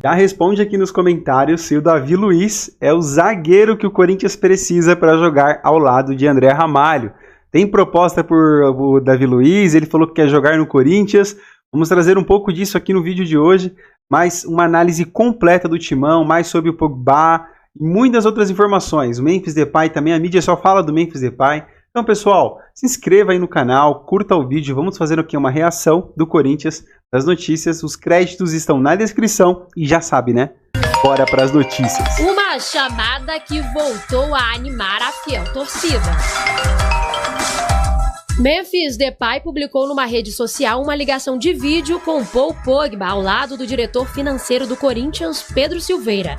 Já responde aqui nos comentários se o Davi Luiz é o zagueiro que o Corinthians precisa para jogar ao lado de André Ramalho. Tem proposta por o Davi Luiz, ele falou que quer jogar no Corinthians. Vamos trazer um pouco disso aqui no vídeo de hoje, mais uma análise completa do timão, mais sobre o Pogba e muitas outras informações. O Memphis Depay também, a mídia só fala do Memphis Depay. Então, pessoal, se inscreva aí no canal, curta o vídeo, vamos fazer aqui uma reação do Corinthians, das notícias. Os créditos estão na descrição e já sabe, né? Bora para as notícias. Uma chamada que voltou a animar a fiel torcida. Memphis Depay publicou numa rede social uma ligação de vídeo com Paul Pogba ao lado do diretor financeiro do Corinthians, Pedro Silveira.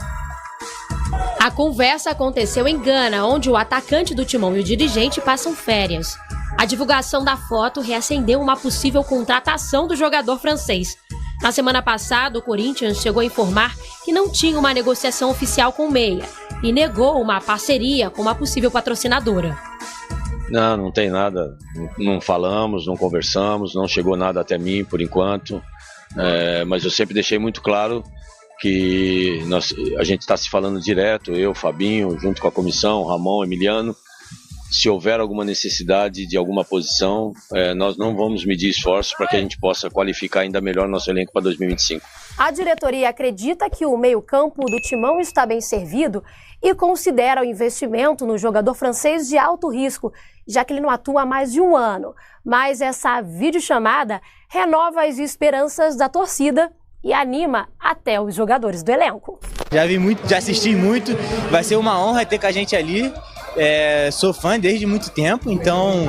A conversa aconteceu em Gana, onde o atacante do timão e o dirigente passam férias. A divulgação da foto reacendeu uma possível contratação do jogador francês. Na semana passada, o Corinthians chegou a informar que não tinha uma negociação oficial com o meia e negou uma parceria com uma possível patrocinadora. Não tem nada, não falamos, não conversamos, não chegou nada até mim por enquanto, mas eu sempre deixei muito claro que a gente está se falando direto, eu, Fabinho, junto com a comissão, Ramon, Emiliano. Se houver alguma necessidade de alguma posição, nós não vamos medir esforços para que a gente possa qualificar ainda melhor nosso elenco para 2025. A diretoria acredita que o meio-campo do timão está bem servido e considera o investimento no jogador francês de alto risco, já que ele não atua há mais de um ano. Mas essa videochamada renova as esperanças da torcida e anima até os jogadores do elenco. Já vi muito, já assisti muito, vai ser uma honra ter com a gente ali. Sou fã desde muito tempo, então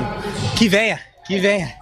que venha, que venha.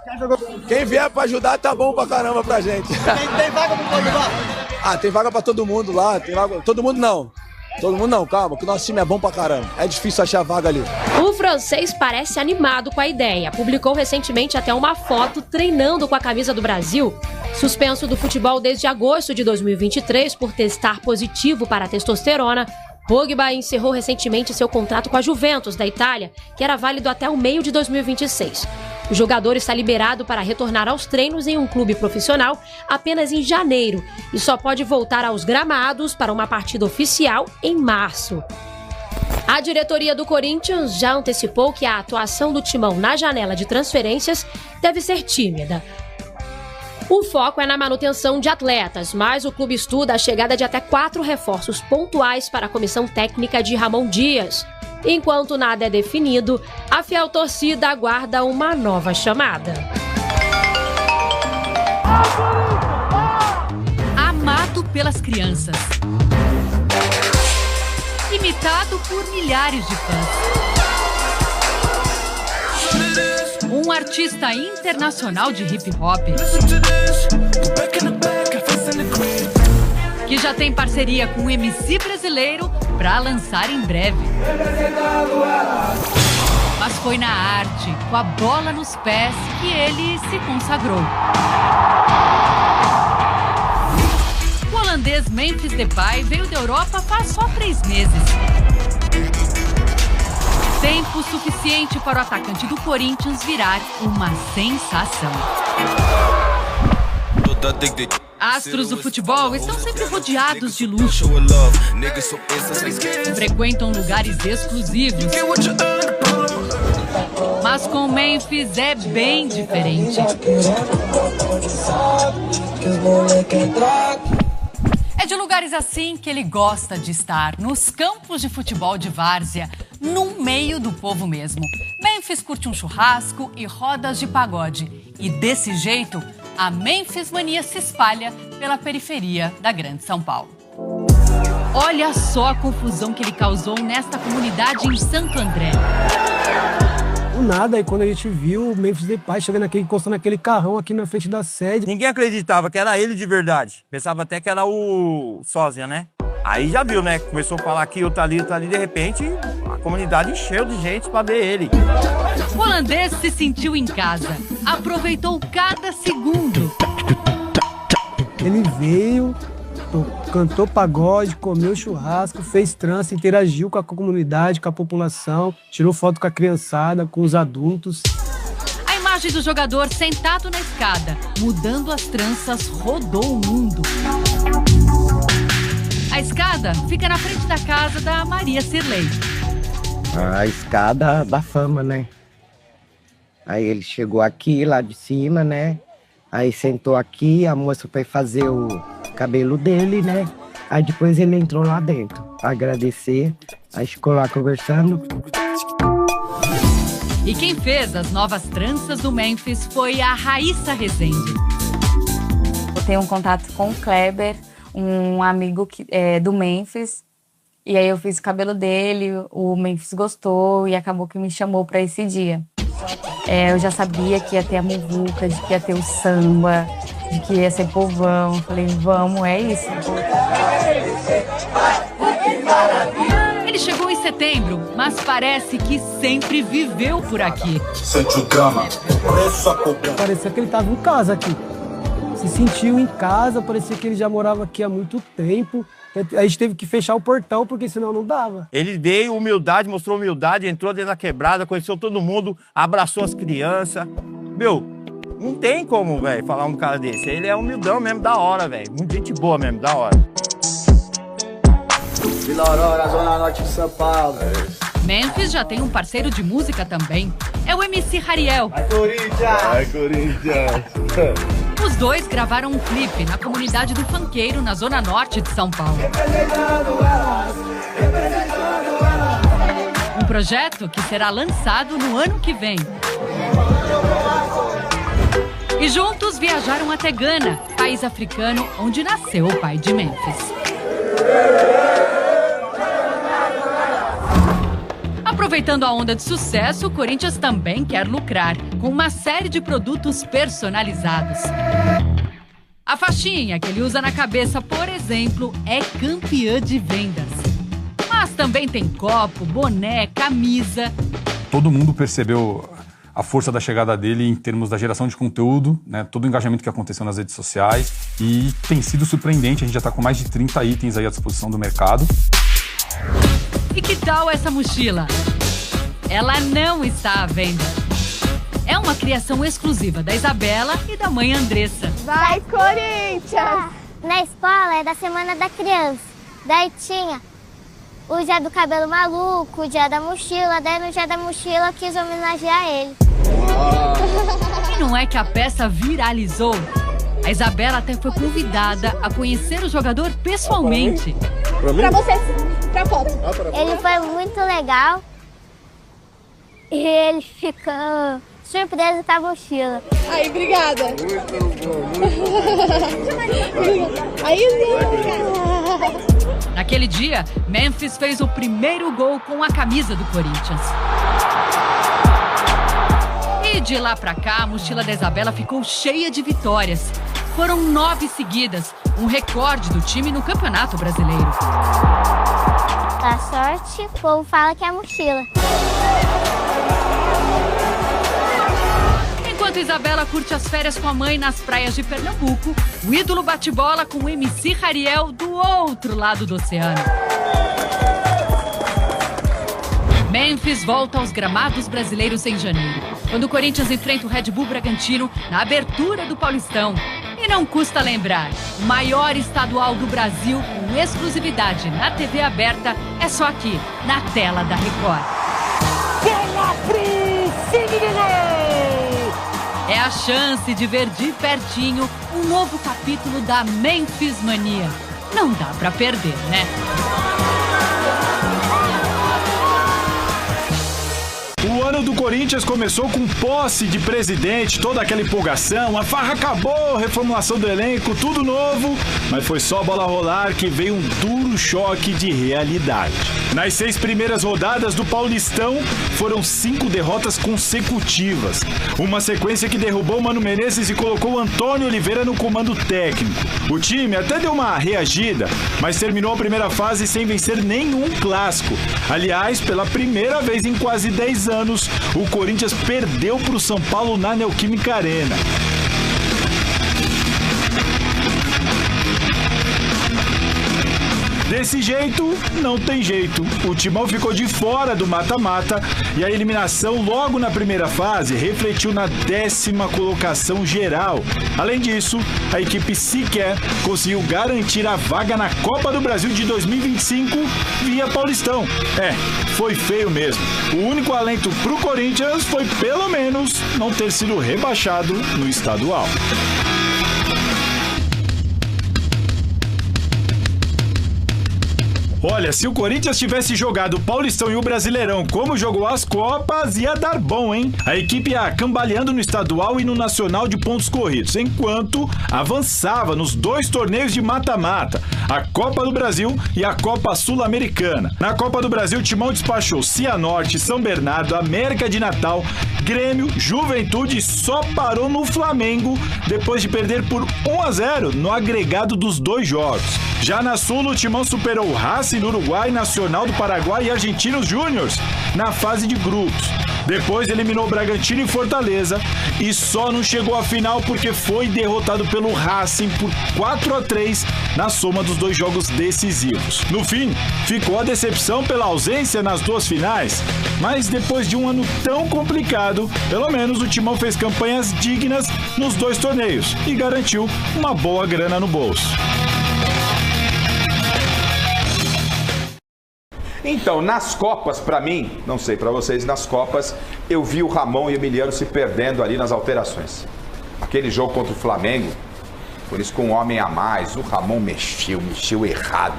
Quem vier pra ajudar tá bom pra caramba pra gente. Tem vaga pro Pogba? Tem vaga pra todo mundo lá, tem vaga. Todo mundo não, calma, que o nosso time é bom pra caramba. É difícil achar vaga ali. O francês parece animado com a ideia. Publicou recentemente até uma foto treinando com a camisa do Brasil. Suspenso do futebol desde agosto de 2023 por testar positivo para a testosterona, Pogba encerrou recentemente seu contrato com a Juventus da Itália, que era válido até o meio de 2026. O jogador está liberado para retornar aos treinos em um clube profissional apenas em janeiro e só pode voltar aos gramados para uma partida oficial em março. A diretoria do Corinthians já antecipou que a atuação do timão na janela de transferências deve ser tímida. O foco é na manutenção de atletas, mas o clube estuda a chegada de até 4 reforços pontuais para a comissão técnica de Ramon Dias. Enquanto nada é definido, a fiel torcida aguarda uma nova chamada. Amado pelas crianças. Imitado por milhares de fãs. Um artista internacional de hip hop que já tem parceria com um MC brasileiro para lançar em breve. Mas foi na arte, com a bola nos pés, que ele se consagrou. O holandês Memphis Depay veio da Europa faz só 3 meses. Tempo suficiente para o atacante do Corinthians virar uma sensação. Astros do futebol estão sempre rodeados de luxo. Frequentam lugares exclusivos. Mas com Memphis é bem diferente. É de lugares assim que ele gosta de estar, nos campos de futebol de várzea, no meio do povo mesmo. Memphis curte um churrasco e rodas de pagode. E desse jeito, a Memphis mania se espalha pela periferia da Grande São Paulo. Olha só a confusão que ele causou nesta comunidade em Santo André. Nada, aí quando a gente viu o Memphis Depay chegando aqui, encostando naquele carrão aqui na frente da sede. Ninguém acreditava que era ele de verdade. Pensava até que era o sósia, né? Aí já viu, né? Começou a falar que outro ali, de repente a comunidade encheu de gente pra ver ele. O holandês se sentiu em casa, aproveitou cada segundo. Ele veio, cantou pagode, comeu churrasco, fez trança, interagiu com a comunidade, com a população, tirou foto com a criançada, com os adultos. A imagem do jogador sentado na escada, mudando as tranças, rodou o mundo. A escada fica na frente da casa da Maria Cirlei. A escada da fama, né? Aí ele chegou aqui, lá de cima, né? Aí sentou aqui, a moça foi fazer o cabelo dele, né? Aí depois ele entrou lá dentro pra agradecer. Aí ficou lá conversando. E quem fez as novas tranças do Memphis foi a Raíssa Rezende. Eu tenho um contato com o Kleber, um amigo do Memphis. E aí eu fiz o cabelo dele, o Memphis gostou e acabou que me chamou para esse dia. Eu já sabia que ia ter a muvuca, de que ia ter o samba, de que ia ser povão. Falei, vamos, é isso. Ele chegou em setembro, mas parece que sempre viveu por aqui. Sente o drama, Parecia que ele estava em casa aqui. Se sentiu em casa, parecia que ele já morava aqui há muito tempo. A gente teve que fechar o portão, porque senão não dava. Ele veio, humildade, mostrou humildade, entrou dentro da quebrada, conheceu todo mundo, abraçou as crianças. Meu, não tem como, velho, falar um cara desse. Ele é humildão mesmo, da hora, velho. Muito gente boa mesmo, da hora. Vila Aurora, Zona Norte de São Paulo. Memphis já tem um parceiro de música também. É o MC Hariel. Vai, Corinthians! Vai, Corinthians! Os dois gravaram um clipe na comunidade do Funkeiro, na Zona Norte de São Paulo. Um projeto que será lançado no ano que vem. E juntos viajaram até Gana, país africano onde nasceu o pai de Memphis. Aproveitando a onda de sucesso, o Corinthians também quer lucrar com uma série de produtos personalizados. A faixinha que ele usa na cabeça, por exemplo, é campeã de vendas. Mas também tem copo, boné, camisa. Todo mundo percebeu a força da chegada dele em termos da geração de conteúdo, né? Todo o engajamento que aconteceu nas redes sociais. E tem sido surpreendente, a gente já está com mais de 30 itens aí à disposição do mercado. E que tal essa mochila? Ela não está à venda. É uma criação exclusiva da Isabela e da mãe Andressa. Vai, Corinthians! Na escola é da Semana da Criança. Daí tinha o dia do cabelo maluco, o dia da mochila. Daí no dia da mochila eu quis homenagear ele. E não é que a peça viralizou? A Isabela até foi convidada a conhecer o jogador pessoalmente. Pra você, pra foto. Ele foi muito legal. E ele ficou surpreso com a mochila. Aí, obrigada. Muito bom. Aí, naquele dia, Memphis fez o primeiro gol com a camisa do Corinthians. E de lá pra cá, a mochila da Isabela ficou cheia de vitórias. Foram 9 seguidas, um recorde do time no Campeonato Brasileiro. A sorte, o povo fala que é a mochila. Enquanto Isabela curte as férias com a mãe nas praias de Pernambuco, o ídolo bate bola com o MC Hariel do outro lado do oceano. Memphis volta aos gramados brasileiros em janeiro, quando o Corinthians enfrenta o Red Bull Bragantino na abertura do Paulistão. E não custa lembrar, o maior estadual do Brasil com exclusividade na TV aberta é só aqui, na tela da Record. Bola pro fundo do gol! É a chance de ver de pertinho um novo capítulo da Memphis Mania. Não dá pra perder, né? O ano do Corinthians começou com posse de presidente, toda aquela empolgação, a farra acabou, reformulação do elenco, tudo novo, mas foi só bola rolar que veio um duro choque de realidade. Nas 6 primeiras rodadas do Paulistão, foram 5 derrotas consecutivas. Uma sequência que derrubou o Mano Menezes e colocou o Antônio Oliveira no comando técnico. O time até deu uma reagida, mas terminou a primeira fase sem vencer nenhum clássico. Aliás, pela primeira vez em quase 10 anos, o Corinthians perdeu para o São Paulo na Neoquímica Arena. Desse jeito, não tem jeito. O Timão ficou de fora do mata-mata e a eliminação logo na primeira fase refletiu na 10ª colocação geral. Além disso, a equipe sequer conseguiu garantir a vaga na Copa do Brasil de 2025 via Paulistão. Foi feio mesmo. O único alento pro Corinthians foi, pelo menos, não ter sido rebaixado no estadual. Olha, se o Corinthians tivesse jogado o Paulistão e o Brasileirão como jogou as Copas, ia dar bom, hein? A equipe ia cambaleando no estadual e no nacional de pontos corridos, enquanto avançava nos 2 torneios de mata-mata, a Copa do Brasil e a Copa Sul-Americana. Na Copa do Brasil, o Timão despachou Cianorte, São Bernardo, América de Natal, Grêmio, Juventude e só parou no Flamengo depois de perder por 1-0 no agregado dos 2 jogos. Já na Sul, o Timão superou o Racing do Uruguai, Nacional do Paraguai e Argentinos Júniors na fase de grupos. Depois eliminou Bragantino e Fortaleza e só não chegou à final porque foi derrotado pelo Racing por 4-3 na soma dos 2 jogos decisivos. No fim, ficou a decepção pela ausência nas 2 finais, mas depois de um ano tão complicado, pelo menos o Timão fez campanhas dignas nos 2 torneios e garantiu uma boa grana no bolso. Então, nas Copas, pra mim, não sei, pra vocês, nas Copas, eu vi o Ramon e o Emiliano se perdendo ali nas alterações. Aquele jogo contra o Flamengo, por isso com um homem a mais, o Ramon mexeu errado.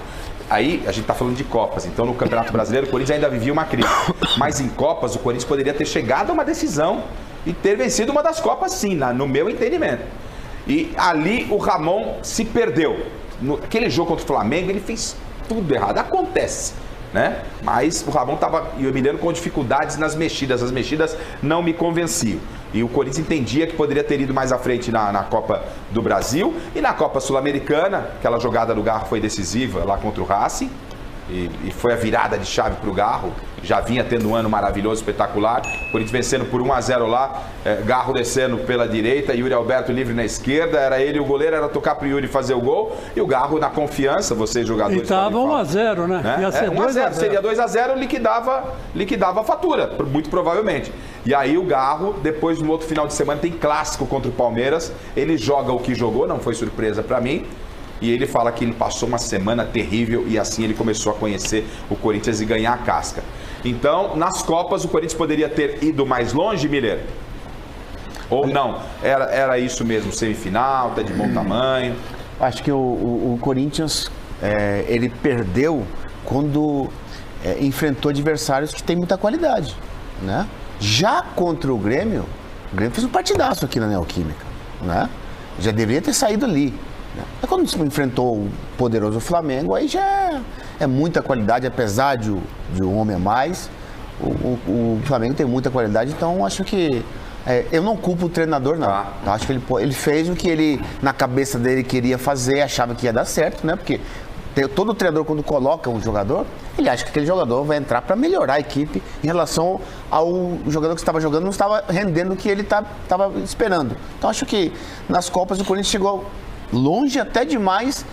Aí, a gente tá falando de Copas, então no Campeonato Brasileiro o Corinthians ainda vivia uma crise. Mas em Copas, o Corinthians poderia ter chegado a uma decisão e ter vencido uma das Copas sim, no meu entendimento. E ali o Ramon se perdeu. Aquele jogo contra o Flamengo, ele fez tudo errado. Acontece. Né? Mas o Ramon e o Emiliano com dificuldades nas mexidas. As mexidas não me convenciam. E o Corinthians entendia que poderia ter ido mais à frente na Copa do Brasil. E na Copa Sul-Americana, aquela jogada do Garro foi decisiva lá contra o Racing. E foi a virada de chave para o Garro. Já vinha tendo um ano maravilhoso, espetacular. O Corinthians vencendo por 1-0 lá. Garro descendo pela direita, Yuri Alberto livre na esquerda. Era ele, o goleiro era tocar para o Yuri fazer o gol. E o Garro na confiança, vocês jogadores... E estava 1-0, né? Ia ser 1-0. Seria 2-0, liquidava a fatura, muito provavelmente. E aí o Garro, depois no outro final de semana, tem clássico contra o Palmeiras. Ele joga o que jogou, não foi surpresa para mim. E ele fala que ele passou uma semana terrível e assim ele começou a conhecer o Corinthians e ganhar a casca. Então, nas Copas, o Corinthians poderia ter ido mais longe, Miller? Ou não? Era isso mesmo, semifinal, tá de bom tamanho? Acho que o Corinthians, ele perdeu quando enfrentou adversários que têm muita qualidade, né? Já contra o Grêmio fez um partidaço aqui na Neoquímica, né? Já deveria ter saído ali. Mas quando se enfrentou o poderoso Flamengo, aí já é muita qualidade, apesar de um homem a mais. O Flamengo tem muita qualidade, então acho que... eu não culpo o treinador, não. Acho que ele fez o que ele, na cabeça dele, queria fazer, achava que ia dar certo, né? Porque todo treinador, quando coloca um jogador, ele acha que aquele jogador vai entrar para melhorar a equipe em relação ao jogador que estava jogando, não estava rendendo o que ele estava esperando. Então acho que nas Copas o Corinthians chegou longe até demais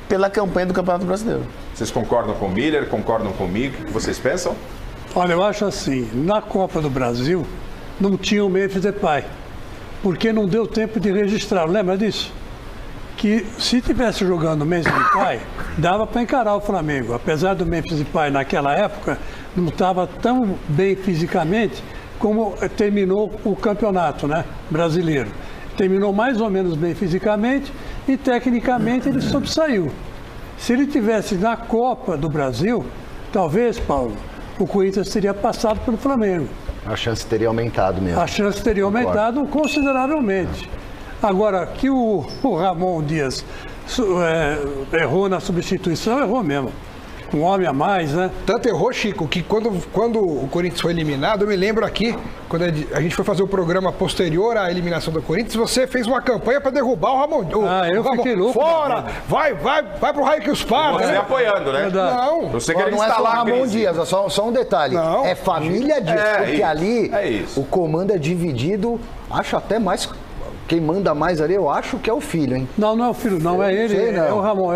pela campanha do Campeonato Brasileiro. Vocês concordam com o Miller? Concordam comigo? O que vocês pensam? Olha, eu acho assim, na Copa do Brasil não tinha o Memphis Depay, porque não deu tempo de registrar, lembra disso? Que se tivesse jogando o Memphis Depay, dava para encarar o Flamengo, apesar do Memphis Depay naquela época não estava tão bem fisicamente como terminou o campeonato, né, brasileiro. Terminou mais ou menos bem fisicamente e tecnicamente ele sobressaiu. Se ele tivesse na Copa do Brasil, talvez, Paulo, o Corinthians teria passado pelo Flamengo. A chance teria aumentado mesmo. A chance teria aumentado consideravelmente. Agora, que o Ramon Dias errou na substituição, errou mesmo. Um homem a mais, né? Tanto errou, Chico, que quando o Corinthians foi eliminado, eu me lembro aqui, quando a gente foi fazer o programa posterior à eliminação do Corinthians, você fez uma campanha para derrubar o Ramon. Eu fiquei louco. Fora! Vai pro raio que os parta. Você apoiando, né? Não. Você queria não é só o Ramon Dias, só um detalhe. Não. É família Dias, porque isso. ali o comando é dividido, acho até mais Quem manda mais ali, eu acho que é o filho, hein? Não, não é o filho, não, é ele, Sei, não. é o Ramon.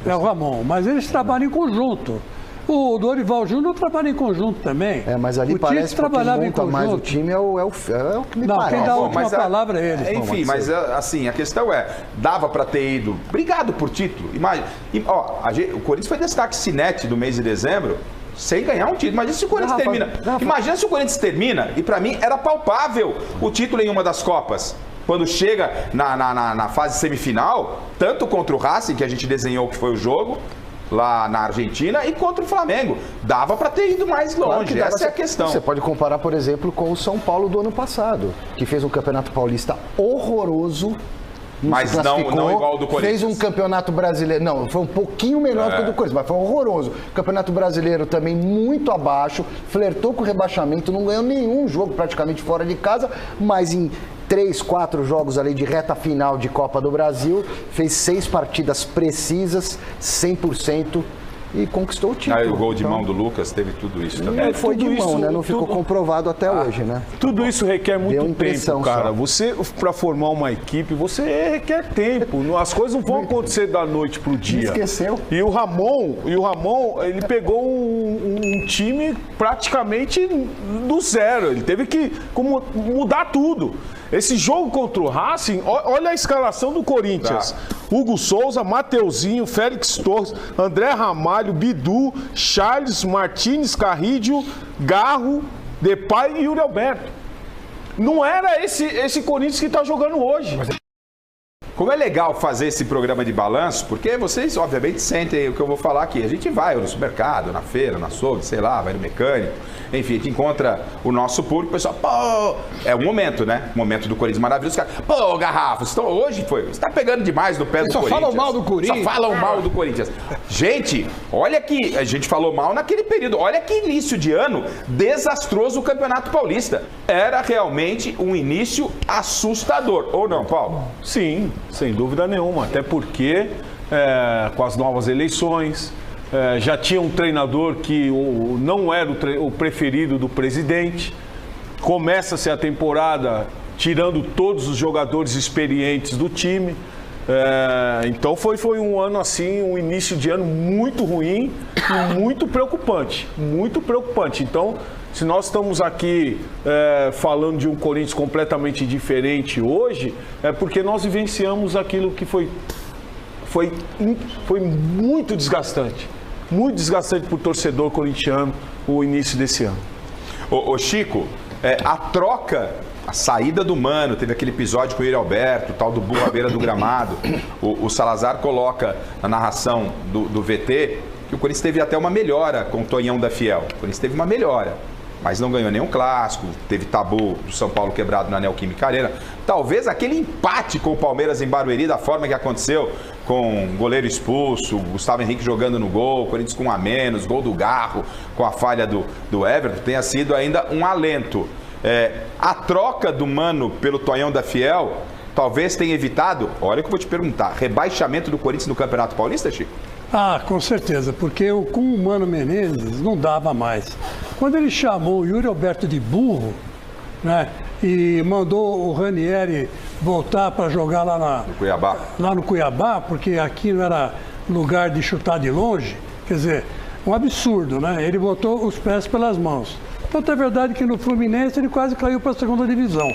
É o Ramon. Mas eles trabalham em conjunto. O Dorival Júnior trabalha em conjunto também. Mas ali parece que quem monta mais o time é o que me parece. Quem dá a última palavra é ele. Enfim, mas assim, a questão é, dava para ter ido, brigado por título. O Corinthians foi destaque Cinete do mês de dezembro, sem ganhar um título. Imagina se o Corinthians termina. Imagina se o Corinthians termina, e para mim era palpável o título em uma das Copas. Quando chega na fase semifinal, tanto contra o Racing, que a gente desenhou que foi o jogo, lá na Argentina, e contra o Flamengo. Dava para ter ido mais longe, claro, essa é a questão. Você pode comparar, por exemplo, com o São Paulo do ano passado, que fez um Campeonato Paulista horroroso. Mas não igual ao do Corinthians. Fez um Campeonato Brasileiro, não, foi um pouquinho melhor do que o do Corinthians, mas foi horroroso. Campeonato Brasileiro também muito abaixo, flertou com o rebaixamento, não ganhou nenhum jogo praticamente fora de casa, mas em 3, 4 jogos ali de reta final de Copa do Brasil, fez 6 partidas precisas, 100%. E conquistou o título. O gol de mão do Lucas teve tudo isso também. Não foi de mão, né? Não ficou comprovado até hoje, né? Tudo isso requer muito tempo, cara. Você, para formar uma equipe, você requer tempo. As coisas não vão acontecer da noite pro dia. Esqueceu. E o Ramon, ele pegou um time praticamente do zero. Ele teve que mudar tudo. Esse jogo contra o Racing, olha a escalação do Corinthians. Hugo Souza, Mateuzinho, Félix Torres, André Ramalho, Bidu, Charles, Martins, Carrídio, Garro, Depay e Yuri Alberto. Não era esse Corinthians que está jogando hoje. Como é legal fazer esse programa de balanço, porque vocês, obviamente, sentem o que eu vou falar aqui. A gente vai no supermercado, na feira, na açougue, sei lá, vai no mecânico. Enfim, a gente encontra o nosso público, o pessoal, pô, é um momento, né? O momento do Corinthians maravilhoso. Cara, pô, Garrafa, hoje você está pegando demais no pé do Corinthians. Só falam mal do Corinthians. Só falam mal do Corinthians. Gente, olha que a gente falou mal naquele período. Olha que início de ano desastroso o Campeonato Paulista. Era realmente um início assustador, ou não, Paulo? Sim, sem dúvida nenhuma. Até porque, com as novas eleições, já tinha um treinador que não era o preferido do presidente. Começa-se a temporada tirando todos os jogadores experientes do time. Então foi um ano assim, um início de ano muito ruim e muito preocupante. Muito preocupante. Então, se nós estamos aqui falando de um Corinthians completamente diferente hoje, é porque nós vivenciamos aquilo que foi muito desgastante. Muito desgastante para o torcedor corintiano o início desse ano. Ô Chico, a troca, a saída do Mano, teve aquele episódio com o Yuri Alberto, tal do burro à beira do gramado. O Salazar coloca na narração do VT que o Corinthians teve até uma melhora com o Tonhão da Fiel. O Corinthians teve uma melhora, mas não ganhou nenhum clássico, teve tabu do São Paulo quebrado na Neoquímica Arena. Talvez aquele empate com o Palmeiras em Barueri, da forma que aconteceu, com o goleiro expulso, Gustavo Henrique jogando no gol, Corinthians com um a menos, gol do Garro, com a falha do Everton, tenha sido ainda um alento. A troca do Mano pelo Tonhão da Fiel talvez tenha evitado, olha o que eu vou te perguntar, rebaixamento do Corinthians no Campeonato Paulista, Chico? Com certeza, porque com o Mano Menezes não dava mais. Quando ele chamou o Yuri Alberto de burro, né, e mandou o Ranieri voltar para jogar lá no Cuiabá, porque aqui não era lugar de chutar de longe, quer dizer, um absurdo, né? Ele botou os pés pelas mãos. Tanto é verdade que no Fluminense ele quase caiu para a segunda divisão.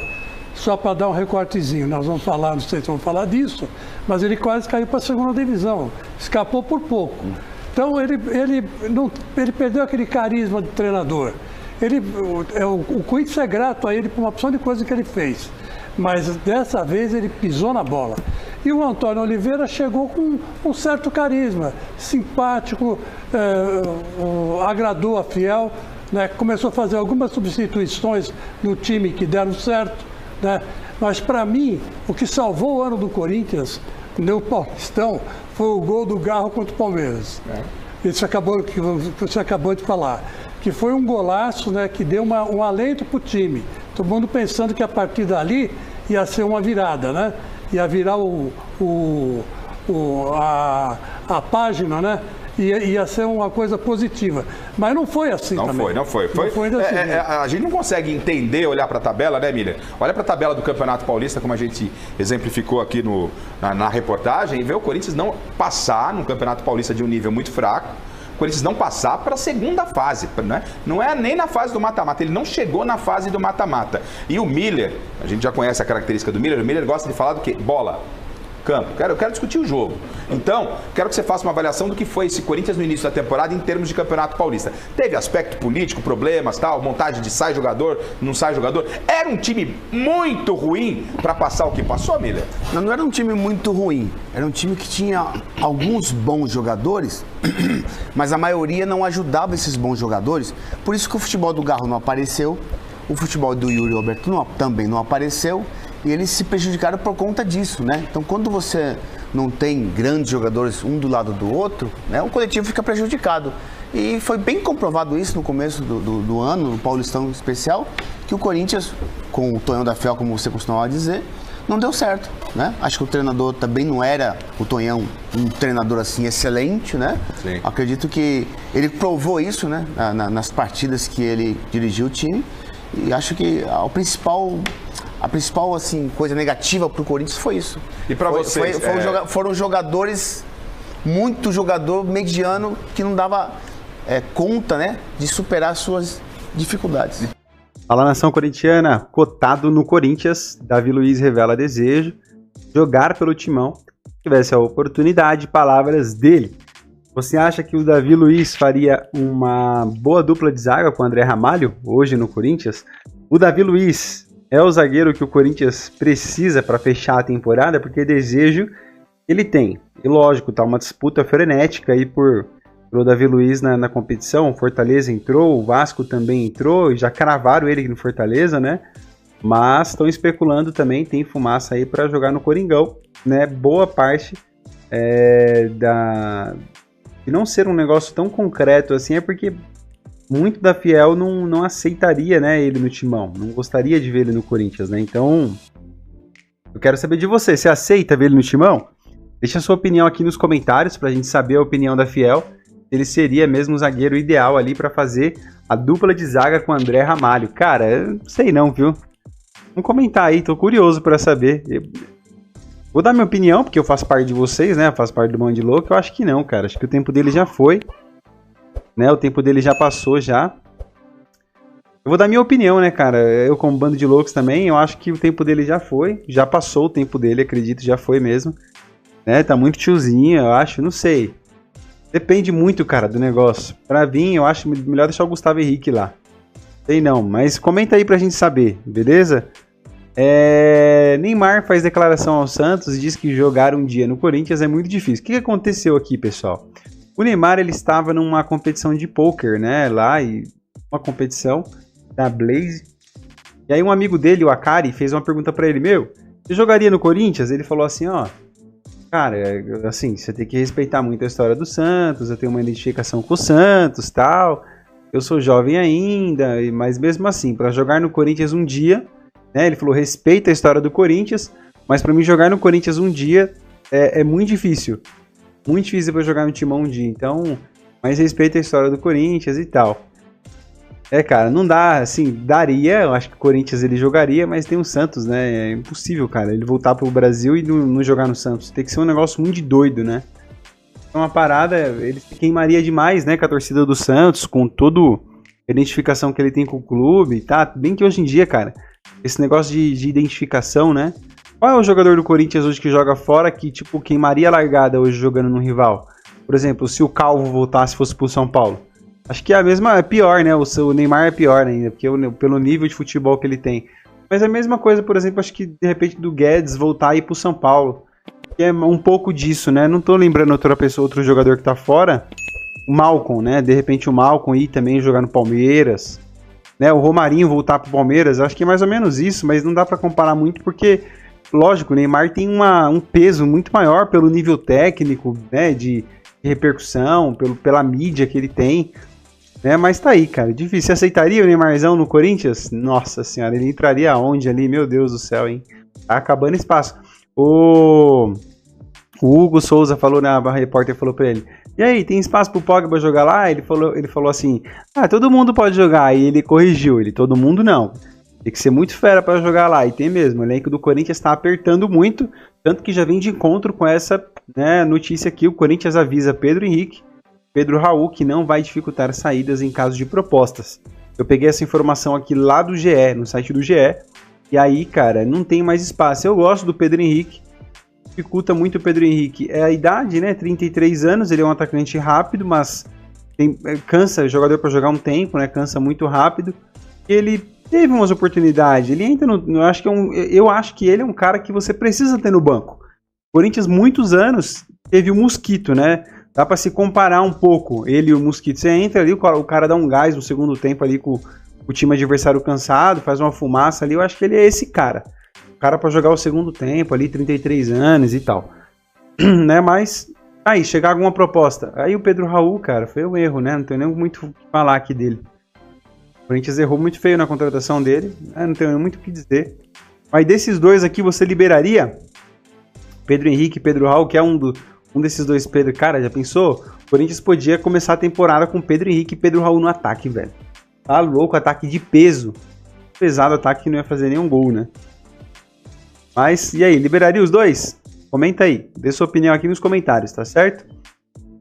Só para dar um recortezinho, nós vamos falar, não sei se vamos falar disso, mas ele quase caiu para a segunda divisão, escapou por pouco. Então ele perdeu aquele carisma de treinador. O Corinthians é grato a ele por uma opção de coisa que ele fez, mas dessa vez ele pisou na bola. E o Antônio Oliveira chegou com um certo carisma, simpático, agradou a Fiel, né? Começou a fazer algumas substituições no time que deram certo, né? Mas para mim, o que salvou o ano do Corinthians no Paulistão foi o gol do Garro contra o Palmeiras. Isso que você acabou de falar. Que foi um golaço, né, que deu um alento para o time. Todo mundo pensando que a partir dali ia ser uma virada, né? Ia virar a página, né? ia ser uma coisa positiva. Mas não foi assim também. Não foi. A gente não consegue entender, olhar para a tabela, né, Miller? Olha para a tabela do Campeonato Paulista, como a gente exemplificou aqui na reportagem, e ver o Corinthians não passar no Campeonato Paulista de um nível muito fraco. O Corinthians não passar para a segunda fase, né? Não é nem na fase do mata-mata, ele não chegou na fase do mata-mata. E o Miller, a gente já conhece a característica do Miller, o Miller gosta de falar do quê? Bola, campo. Eu quero discutir o jogo. Então, quero que você faça uma avaliação do que foi esse Corinthians no início da temporada em termos de Campeonato Paulista. Teve aspecto político, problemas, tal, montagem de sai jogador, não sai jogador. Era um time muito ruim para passar o que passou, Miller? Não era um time muito ruim. Era um time que tinha alguns bons jogadores, mas a maioria não ajudava esses bons jogadores. Por isso que o futebol do Garro não apareceu, o futebol do Yuri Alberto também não apareceu. E eles se prejudicaram por conta disso, né? Então, quando você não tem grandes jogadores um do lado do outro, né, o coletivo fica prejudicado. E foi bem comprovado isso no começo do ano, no Paulistão especial, que o Corinthians, com o Tonhão da Fiel, como você costumava dizer, não deu certo, né? Acho que o treinador também não era, o Tonhão, um treinador assim excelente, né? Sim. Acredito que ele provou isso, né? Nas partidas que ele dirigiu o time. E acho que a principal assim, coisa negativa para o Corinthians foi isso. E para vocês? Foram jogadores, muito jogador mediano que não dava conta, né, de superar suas dificuldades. Fala, nação corintiana, cotado no Corinthians, Davi Luiz revela desejo de jogar pelo Timão. Se tivesse a oportunidade, palavras dele. Você acha que o Davi Luiz faria uma boa dupla de zaga com o André Ramalho hoje no Corinthians? O Davi Luiz é o zagueiro que o Corinthians precisa para fechar a temporada, porque desejo ele tem. E lógico, tá uma disputa frenética aí por o Davi Luiz na competição. O Fortaleza entrou, o Vasco também entrou, já cravaram ele no Fortaleza, né? Mas estão especulando também, tem fumaça aí para jogar no Coringão, né? Boa parte de não ser um negócio tão concreto assim é porque muito da Fiel não aceitaria, né, ele no Timão, não gostaria de ver ele no Corinthians, né? Então, eu quero saber de você, você aceita ver ele no Timão? Deixa a sua opinião aqui nos comentários pra gente saber a opinião da Fiel. Ele seria mesmo o zagueiro ideal ali pra fazer a dupla de zaga com o André Ramalho. Cara, eu não sei não, viu? Vamos comentar aí, tô curioso pra saber. Vou dar minha opinião, porque eu faço parte de vocês, né? Eu faço parte do Bando de Louco. Eu acho que não, cara. Acho que o tempo dele já foi. Né? O tempo dele já passou, já. Eu vou dar minha opinião, né, cara? Eu, como Bando de Loucos também, eu acho que o tempo dele já foi. Já passou o tempo dele, acredito, já foi mesmo. Né? Tá muito tiozinho, eu acho. Não sei. Depende muito, cara, do negócio. Pra vir, eu acho melhor deixar o Gustavo Henrique lá. Sei não, mas comenta aí pra gente saber, beleza? Neymar faz declaração ao Santos e diz que jogar um dia no Corinthians é muito difícil. O que aconteceu aqui, pessoal? O Neymar, ele estava numa competição de pôquer, né? Lá, e uma competição da Blaze. E aí um amigo dele, o Akari, fez uma pergunta pra ele: meu, você jogaria no Corinthians? Ele falou assim, ó, cara, assim, você tem que respeitar muito a história do Santos, eu tenho uma identificação com o Santos, tal. Eu sou jovem ainda, mas mesmo assim, pra jogar no Corinthians um dia, né? Ele falou, respeita a história do Corinthians, mas pra mim jogar no Corinthians um dia é muito difícil. Muito difícil pra jogar no Timão um dia, então, mas respeita a história do Corinthians e tal. Cara, não dá, assim, daria, eu acho que o Corinthians ele jogaria, mas tem o Santos, né? É impossível, cara, ele voltar pro Brasil e não jogar no Santos. Tem que ser um negócio muito doido, né? É uma parada, ele se queimaria demais, né, com a torcida do Santos, com toda a identificação que ele tem com o clube, tá? Bem que hoje em dia, cara, esse negócio de identificação, né? Qual é o jogador do Corinthians hoje que joga fora que, tipo, queimaria a largada hoje jogando no rival? Por exemplo, se o Calvo voltasse e fosse pro São Paulo. Acho que é a mesma, é pior, né? O Neymar é pior ainda, porque pelo nível de futebol que ele tem. Mas é a mesma coisa, por exemplo, acho que de repente do Guedes voltar e ir pro São Paulo. Que é um pouco disso, né? Não tô lembrando outro jogador que tá fora. O Malcom, né? De repente o Malcom ir também jogar no Palmeiras. Né? O Romarinho voltar pro Palmeiras. Acho que é mais ou menos isso, mas não dá pra comparar muito porque, lógico, o Neymar tem um peso muito maior pelo nível técnico, né? De repercussão, pela mídia que ele tem. Mas tá aí, cara. Difícil. Você aceitaria o Neymarzão no Corinthians? Nossa senhora, ele entraria aonde ali? Meu Deus do céu, hein? Tá acabando espaço. O Hugo Souza falou, né, a repórter falou pra ele, e aí, tem espaço pro Pogba jogar lá? Ele falou assim, todo mundo pode jogar. E ele corrigiu, todo mundo não. Tem que ser muito fera pra jogar lá. E tem mesmo, o elenco do Corinthians tá apertando muito, tanto que já vem de encontro com essa, né, notícia aqui. O Corinthians avisa Pedro Henrique, Pedro Raul, que não vai dificultar saídas em caso de propostas. Eu peguei essa informação aqui lá do GE, no site do GE, e aí, cara, não tem mais espaço. Eu gosto do Pedro Henrique, dificulta muito o Pedro Henrique. É a idade, né? 33 anos, ele é um atacante rápido, mas cansa o jogador para jogar um tempo, né? Cansa muito rápido. Ele teve umas oportunidades, ele entra no... Eu acho que ele é um cara que você precisa ter no banco. O Corinthians, muitos anos, teve o Mosquito, né? Dá para se comparar um pouco, ele e o Mosquito. Você entra ali, o cara dá um gás no segundo tempo ali com o time adversário cansado, faz uma fumaça ali. Eu acho que ele é esse cara. O cara para jogar o segundo tempo ali, 33 anos e tal. Né? Mas, aí, chegar alguma proposta. Aí o Pedro Raul, cara, foi um erro, né? Não tenho nem muito o que falar aqui dele. O Corinthians errou muito feio na contratação dele, né? Não tenho muito o que dizer. Mas desses dois aqui, você liberaria? Pedro Henrique e Pedro Raul, que é um desses dois Pedro. Cara, já pensou? O Corinthians podia começar a temporada com Pedro Henrique e Pedro Raul no ataque, velho. Tá louco, ataque de peso. Pesado ataque que não ia fazer nenhum gol, né? Mas, e aí, liberaria os dois? Comenta aí, dê sua opinião aqui nos comentários, tá certo?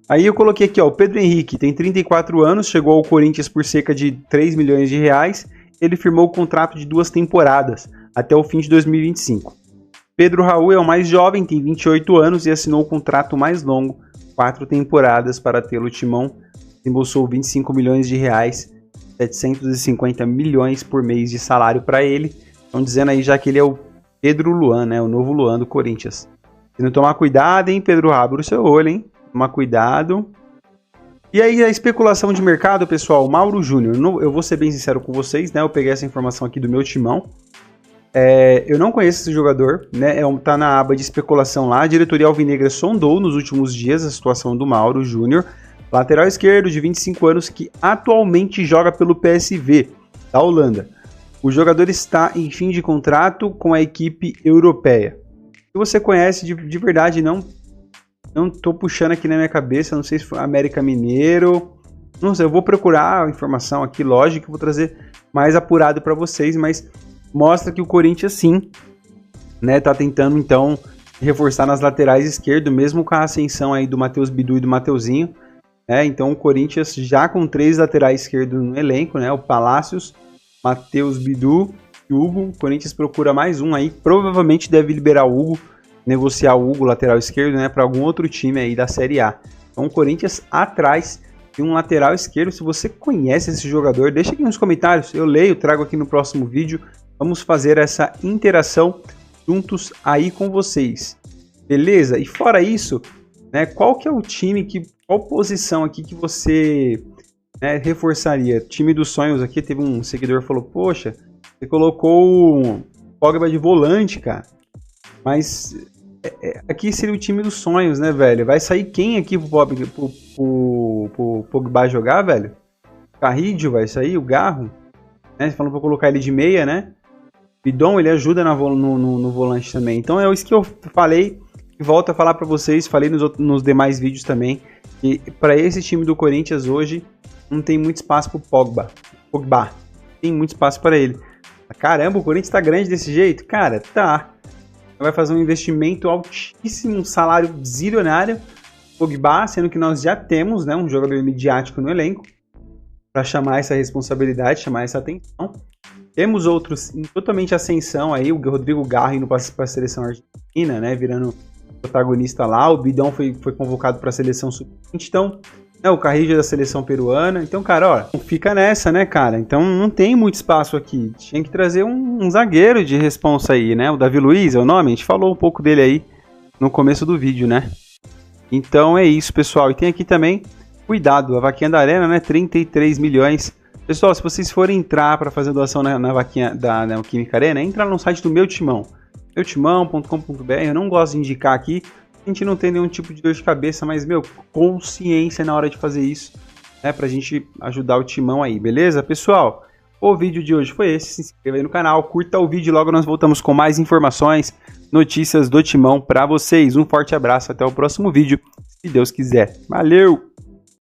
Aí eu coloquei aqui, ó, o Pedro Henrique tem 34 anos, chegou ao Corinthians por cerca de 3 milhões de reais, ele firmou o contrato de 2 temporadas, até o fim de 2025. Pedro Raul é o mais jovem, tem 28 anos e assinou o contrato mais longo, 4 temporadas para tê-lo timão, embolsou 25 milhões de reais, 750 milhões por mês de salário para ele. Estão dizendo aí já que ele é o Pedro Luan, né? O novo Luan do Corinthians. Se não tomar cuidado, hein, Pedro, abre o seu olho, hein? Tomar cuidado. E aí a especulação de mercado, pessoal, Mauro Júnior. Eu vou ser bem sincero com vocês, né? Eu peguei essa informação aqui do meu timão. Eu não conheço esse jogador, né? Tá na aba de especulação lá. A diretoria alvinegra sondou nos últimos dias a situação do Mauro Júnior, lateral esquerdo de 25 anos que atualmente joga pelo PSV da Holanda. O jogador está em fim de contrato com a equipe europeia. Se você conhece de verdade, não tô puxando aqui na minha cabeça, não sei se foi América Mineiro, não sei, eu vou procurar a informação aqui, lógico, vou trazer mais apurado para vocês, mas mostra que o Corinthians sim, né, tá tentando então reforçar nas laterais esquerdo, mesmo com a ascensão aí do Matheus Bidu e do Mateuzinho, né? Então o Corinthians já com 3 laterais esquerdos no elenco, né, o Palácios, Matheus Bidu e Hugo. O Corinthians procura mais um aí, provavelmente deve liberar o Hugo, negociar o Hugo, lateral esquerdo, né, para algum outro time aí da Série A. Então o Corinthians atrás de um lateral esquerdo. Se você conhece esse jogador, deixa aqui nos comentários, eu leio, trago aqui no próximo vídeo. Vamos fazer essa interação juntos aí com vocês, beleza? E fora isso, né, qual que é o time, qual posição aqui que você, né, reforçaria? Time dos sonhos aqui, teve um seguidor que falou, poxa, você colocou o Pogba de volante, cara. Mas aqui seria o time dos sonhos, né, velho? Vai sair quem aqui pro Pogba jogar, velho? Carrillo vai sair, o Garro, né? Falando pra colocar ele de meia, né? Bidon, ele ajuda no volante também. Então é isso que eu falei e volto a falar pra vocês, falei nos demais vídeos também, que pra esse time do Corinthians hoje não tem muito espaço pro Pogba. Tem muito espaço para ele. Caramba, o Corinthians tá grande desse jeito? Cara, tá. Vai fazer um investimento altíssimo, um salário zilionário. Pogba, sendo que nós já temos, né, um jogador midiático no elenco para chamar essa responsabilidade, chamar essa atenção. Temos outros em totalmente ascensão aí, o Rodrigo Garro indo para a seleção argentina, né, virando protagonista lá. O Bidão foi convocado para a seleção sub-20, então, né, o Carrillo da seleção peruana. Então, cara, ó, fica nessa, né, cara? Então não tem muito espaço aqui. Tinha que trazer um zagueiro de responsa aí, né? O Davi Luiz é o nome, a gente falou um pouco dele aí no começo do vídeo, né? Então é isso, pessoal. E tem aqui também, cuidado, a vaquinha da Arena, né? 33 milhões. Pessoal, se vocês forem entrar para fazer doação na vaquinha da Neoquímica Arena, entra no site do Meu Timão, meutimão.com.br. Eu não gosto de indicar aqui, a gente não tem nenhum tipo de dor de cabeça, mas, meu, consciência na hora de fazer isso, né? Pra gente ajudar o Timão aí, beleza? Pessoal, O vídeo de hoje foi esse. Se inscreva aí no canal, curta o vídeo. Logo nós voltamos com mais informações, notícias do Timão para vocês. Um forte abraço, até o próximo vídeo, se Deus quiser. Valeu!